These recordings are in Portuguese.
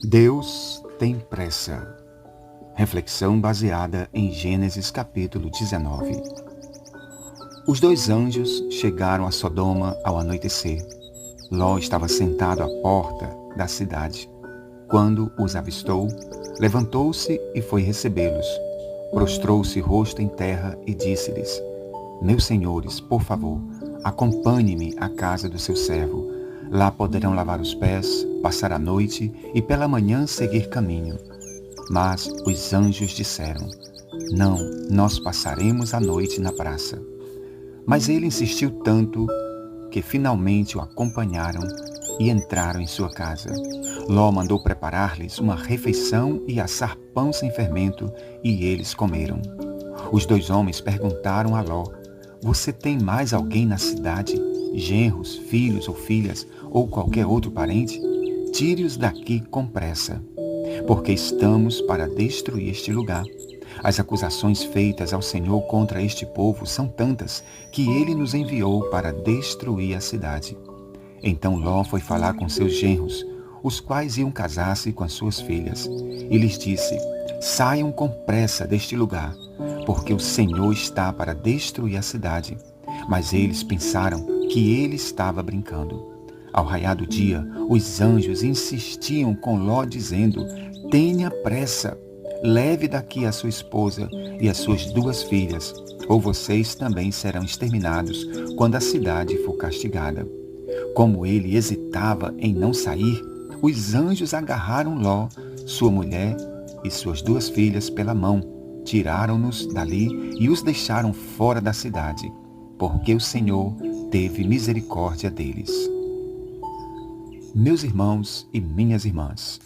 Deus tem pressa. Reflexão baseada em Gênesis capítulo 19. Os dois anjos chegaram a Sodoma ao anoitecer. Ló estava sentado à porta da cidade. Quando os avistou, levantou-se e foi recebê-los. Prostrou-se rosto em terra e disse-lhes: Meus senhores, por favor, acompanhe-me à casa do seu servo. Lá poderão lavar os pés, passar a noite e pela manhã seguir caminho. Mas os anjos disseram: Não, nós passaremos a noite na praça. Mas ele insistiu tanto que finalmente o acompanharam e entraram em sua casa. Ló mandou preparar-lhes uma refeição e assar pão sem fermento, e eles comeram. Os dois homens perguntaram a Ló: Você tem mais alguém na cidade? Genros, filhos ou filhas, ou qualquer outro parente? Tire-os daqui com pressa, porque estamos para destruir este lugar. As acusações feitas ao Senhor contra este povo são tantas que ele nos enviou para destruir a cidade. Então Ló foi falar com seus genros, os quais iam casar-se com as suas filhas, e lhes disse: Saiam com pressa deste lugar, porque o Senhor está para destruir a cidade. Mas eles pensaram que ele estava brincando. Ao raiar do dia, os anjos insistiam com Ló, dizendo: Tenha pressa, leve daqui a sua esposa e as suas duas filhas, ou vocês também serão exterminados quando a cidade for castigada. Como ele hesitava em não sair, os anjos agarraram Ló, sua mulher e suas duas filhas pela mão, tiraram-nos dali e os deixaram fora da cidade, porque o Senhor teve misericórdia deles. Meus irmãos e minhas irmãs,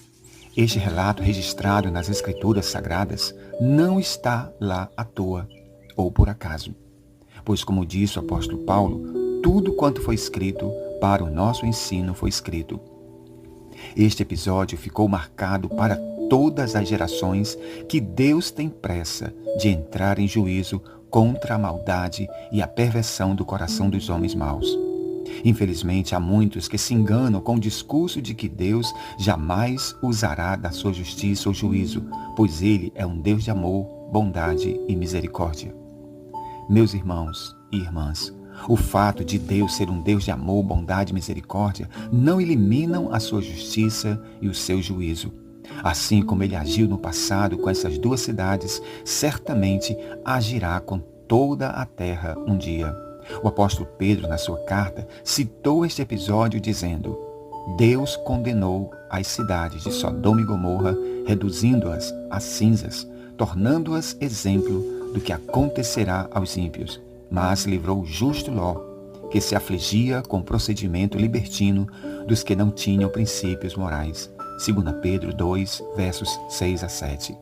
este relato registrado nas Escrituras Sagradas não está lá à toa ou por acaso, pois, como disse o apóstolo Paulo, tudo quanto foi escrito para o nosso ensino foi escrito. Este episódio ficou marcado para todas as gerações que Deus tem pressa de entrar em juízo contra a maldade e a perversão do coração dos homens maus. Infelizmente, há muitos que se enganam com o discurso de que Deus jamais usará da sua justiça ou juízo, pois Ele é um Deus de amor, bondade e misericórdia. Meus irmãos e irmãs, o fato de Deus ser um Deus de amor, bondade e misericórdia não eliminam a sua justiça e o seu juízo. Assim como ele agiu no passado com essas duas cidades, certamente agirá com toda a terra um dia. O apóstolo Pedro, na sua carta, citou este episódio dizendo: Deus condenou as cidades de Sodoma e Gomorra, reduzindo-as a cinzas, tornando-as exemplo do que acontecerá aos ímpios, mas livrou o justo Ló, que se afligia com o procedimento libertino dos que não tinham princípios morais. 2 Pedro 2, versos 6 a 7.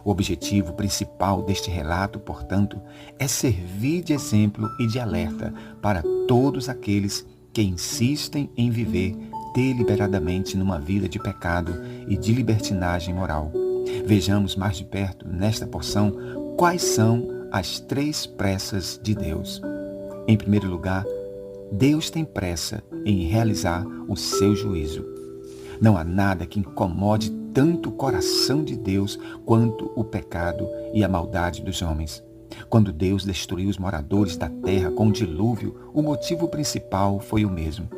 O objetivo principal deste relato, portanto, é servir de exemplo e de alerta para todos aqueles que insistem em viver deliberadamente numa vida de pecado e de libertinagem moral. Vejamos mais de perto, nesta porção, quais são as três pressas de Deus. Em primeiro lugar, Deus tem pressa em realizar o seu juízo. Não há nada que incomode tanto o coração de Deus quanto o pecado e a maldade dos homens. Quando Deus destruiu os moradores da terra com o dilúvio, o motivo principal foi o mesmo.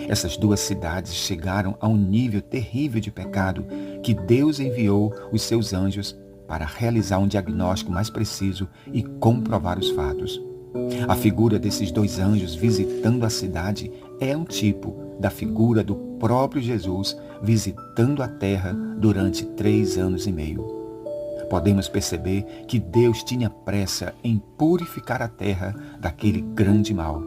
Essas duas cidades chegaram a um nível terrível de pecado que Deus enviou os seus anjos para realizar um diagnóstico mais preciso e comprovar os fatos. A figura desses dois anjos visitando a cidade é um tipo da figura do próprio Jesus visitando a terra durante 3 anos e meio. Podemos perceber que Deus tinha pressa em purificar a terra daquele grande mal.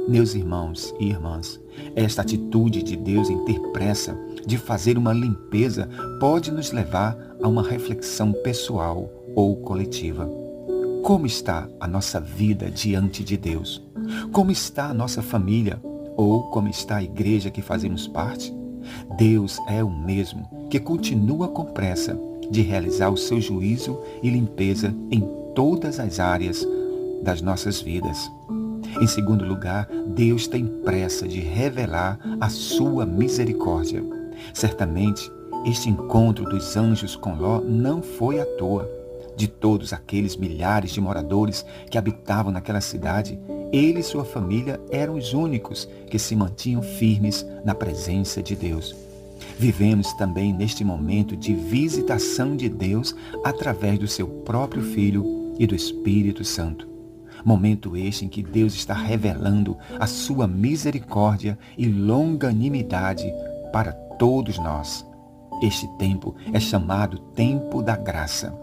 Meus irmãos e irmãs, esta atitude de Deus em ter pressa de fazer uma limpeza pode nos levar a uma reflexão pessoal ou coletiva. Como está a nossa vida diante de Deus? Como está a nossa família? Ou como está a igreja que fazemos parte? Deus é o mesmo que continua com pressa de realizar o seu juízo e limpeza em todas as áreas das nossas vidas. Em segundo lugar, Deus tem pressa de revelar a sua misericórdia. Certamente, Este encontro dos anjos com Ló não foi à toa. De todos aqueles milhares de moradores que habitavam naquela cidade, ele e sua família eram os únicos que se mantinham firmes na presença de Deus. Vivemos também neste momento de visitação de Deus através do seu próprio Filho e do Espírito Santo. Momento este em que Deus está revelando a sua misericórdia e longanimidade para todos nós. Este tempo é chamado tempo da graça.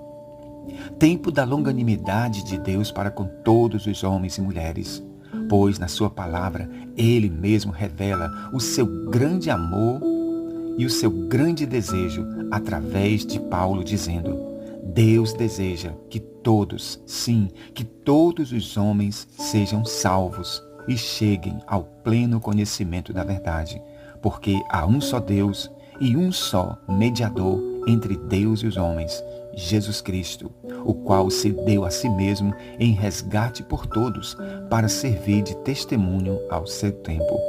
Tempo da longanimidade de Deus para com todos os homens e mulheres, pois na sua palavra Ele mesmo revela o seu grande amor e o seu grande desejo através de Paulo, dizendo: Deus deseja que todos, sim, que todos os homens sejam salvos e cheguem ao pleno conhecimento da verdade, porque há um só Deus e um só mediador entre Deus e os homens, Jesus Cristo, o qual se deu a si mesmo em resgate por todos, para servir de testemunho ao seu tempo.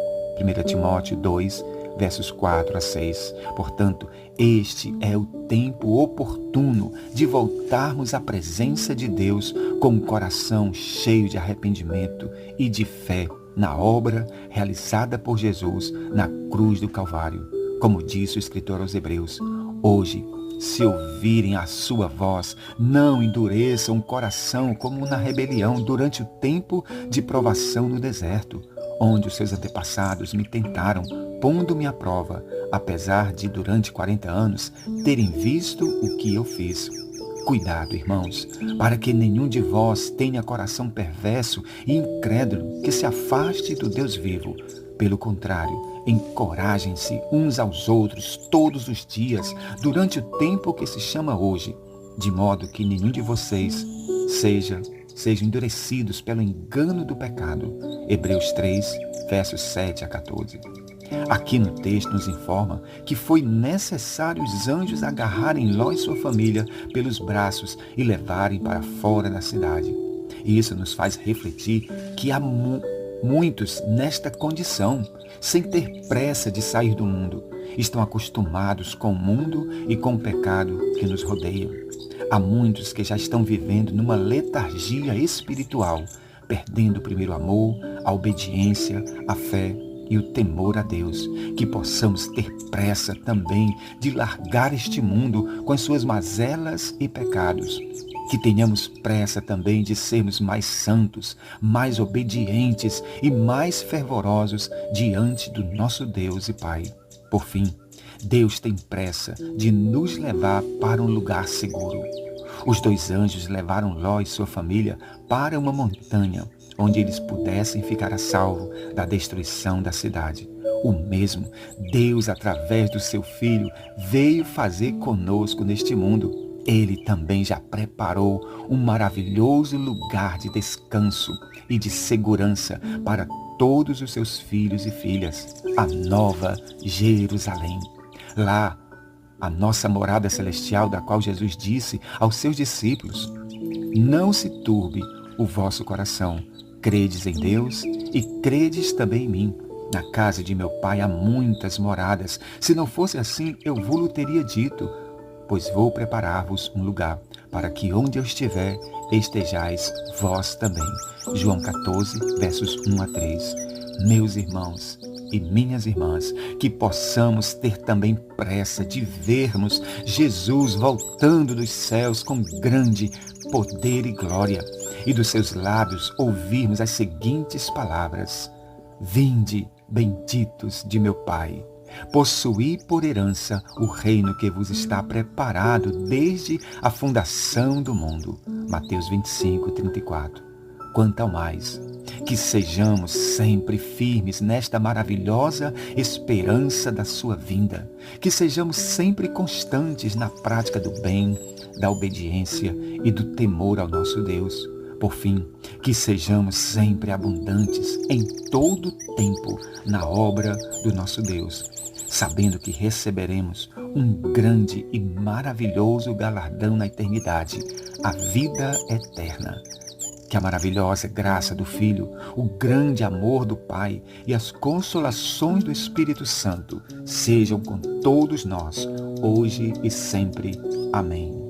1 Timóteo 2, versos 4 a 6. Portanto, este é o tempo oportuno de voltarmos à presença de Deus com um coração cheio de arrependimento e de fé na obra realizada por Jesus na cruz do Calvário. Como disse o escritor aos Hebreus: hoje, se ouvirem a sua voz, não endureçam o coração como na rebelião durante o tempo de provação no deserto, onde os seus antepassados me tentaram, pondo-me à prova, apesar de durante 40 anos terem visto o que eu fiz. Cuidado, irmãos, para que nenhum de vós tenha coração perverso e incrédulo que se afaste do Deus vivo. Pelo contrário, encorajem-se uns aos outros todos os dias, durante o tempo que se chama hoje, de modo que nenhum de vocês sejam endurecidos pelo engano do pecado. Hebreus 3, versos 7 a 14. Aqui no texto nos informa que foi necessário os anjos agarrarem Ló e sua família pelos braços e levarem para fora da cidade. E isso nos faz refletir que há muitos nesta condição, sem ter pressa de sair do mundo, estão acostumados com o mundo e com o pecado que nos rodeia. Há muitos que já estão vivendo numa letargia espiritual, perdendo o primeiro amor, a obediência, a fé e o temor a Deus. Que possamos ter pressa também de largar este mundo com as suas mazelas e pecados. Que tenhamos pressa também de sermos mais santos, mais obedientes e mais fervorosos diante do nosso Deus e Pai. Por fim, Deus tem pressa de nos levar para um lugar seguro. Os 2 anjos levaram Ló e sua família para uma montanha, onde eles pudessem ficar a salvo da destruição da cidade. O mesmo Deus, através do seu Filho, veio fazer conosco neste mundo. Ele também já preparou um maravilhoso lugar de descanso e de segurança para todos os seus filhos e filhas, a Nova Jerusalém. Lá, a nossa morada celestial, da qual Jesus disse aos seus discípulos: não se turbe o vosso coração, credes em Deus e credes também em mim. Na casa de meu Pai há muitas moradas. Se não fosse assim, eu vos teria dito, pois vou preparar-vos um lugar, para que onde eu estiver, estejais vós também. João 14, versos 1 a 3. Meus irmãos e minhas irmãs, que possamos ter também pressa de vermos Jesus voltando dos céus com grande poder e glória, e dos seus lábios ouvirmos as seguintes palavras: vinde, benditos de meu Pai, possuí por herança o reino que vos está preparado desde a fundação do mundo. Mateus 25, 34. Quanto ao mais, que sejamos sempre firmes nesta maravilhosa esperança da sua vinda, que sejamos sempre constantes na prática do bem, da obediência e do temor ao nosso Deus. Por fim, que sejamos sempre abundantes em todo tempo na obra do nosso Deus, sabendo que receberemos um grande e maravilhoso galardão na eternidade, a vida eterna. Que a maravilhosa graça do Filho, o grande amor do Pai e as consolações do Espírito Santo sejam com todos nós, hoje e sempre. Amém.